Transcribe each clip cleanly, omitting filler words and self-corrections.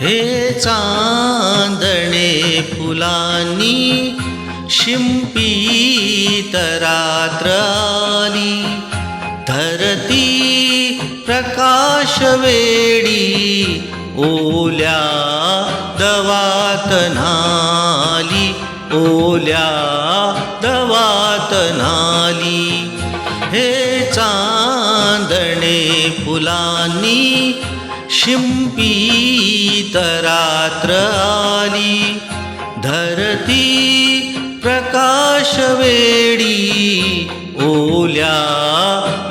हे चांदणे फुलांनी शिंपीत रात्र आली, धरती प्रकाश वेडी ओल्या दवात न्हाली, ओल्या दवात न्हाली. हे चांदणे फुलांनी शिंपीत रात्र आली, धरती प्रकाश वेडी ओल्या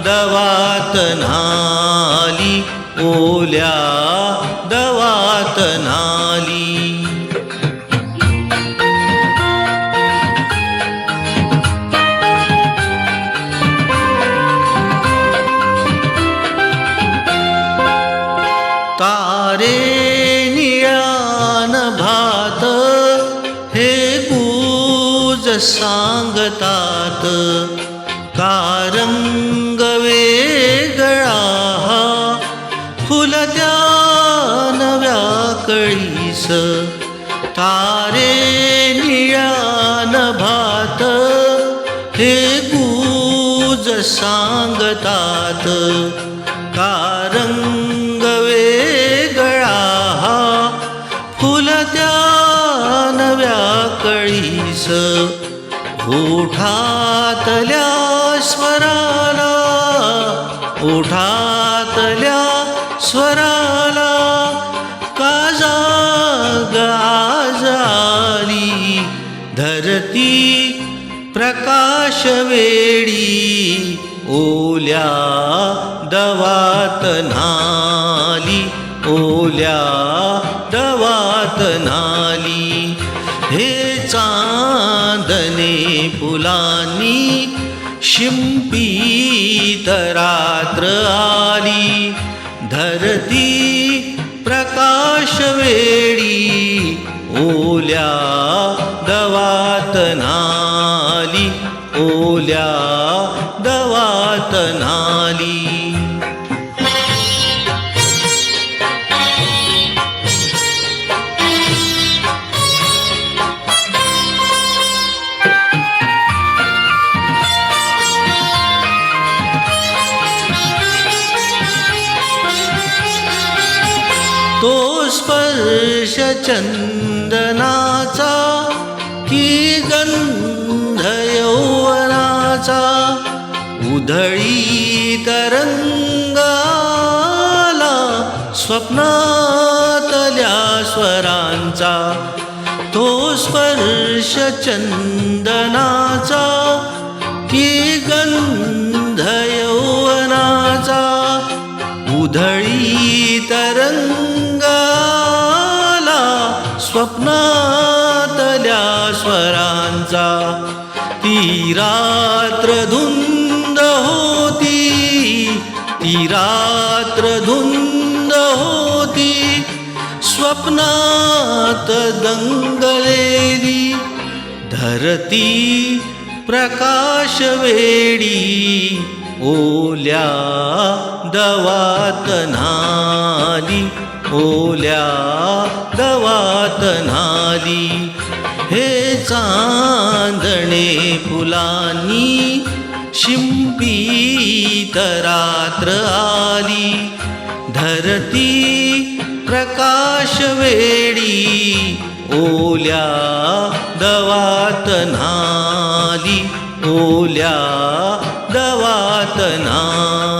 दवात न्हाली, ओल्या दवात न्हाली. तारे निळ्यान भात हे गुज सांगतात, कारंग वेगळा फुलत्या नव्या कळीस. तारे निळ्यान भात हे गुज सांगतात, कारंग वेगळा फुलत्या नव्या कळीस. ओठातल्या स्वराला, ओठातल्या स्वराला काजाग आज आली, धरती प्रकाश वेडी ओल्या दवात न्हाली, ओल्या दवात न्हाली. हे चांदणे फुलांनी शिंपीत रात्र आली, धरती प्रकाश वेडी ओल्या दवात न्हाली, ओल्या दवात न्हाली. तो स्पर्श चंदनाचा की गंध यौवनाचा, उधळी तरंगाला स्वप्नातल्या स्वरांचा. तो स्पर्श चंदनाचा की गंध यौवनाचा, उधळी तरंगाला स्वप्नातल्या स्वरांचा. ती रात्र धुंद होती, ती रात्र धुंद होती, स्वप्नात दंगलेली, धरती प्रकाश वेडी ओल्या दवात न्हाली, ओल्या दवात न्हाली. हे चांदणे फुलांनी शिंपीत रात्र आली, धरती प्रकाश वेडी ओल्या दवात न्हाली, ओल्या दवात न्हाली.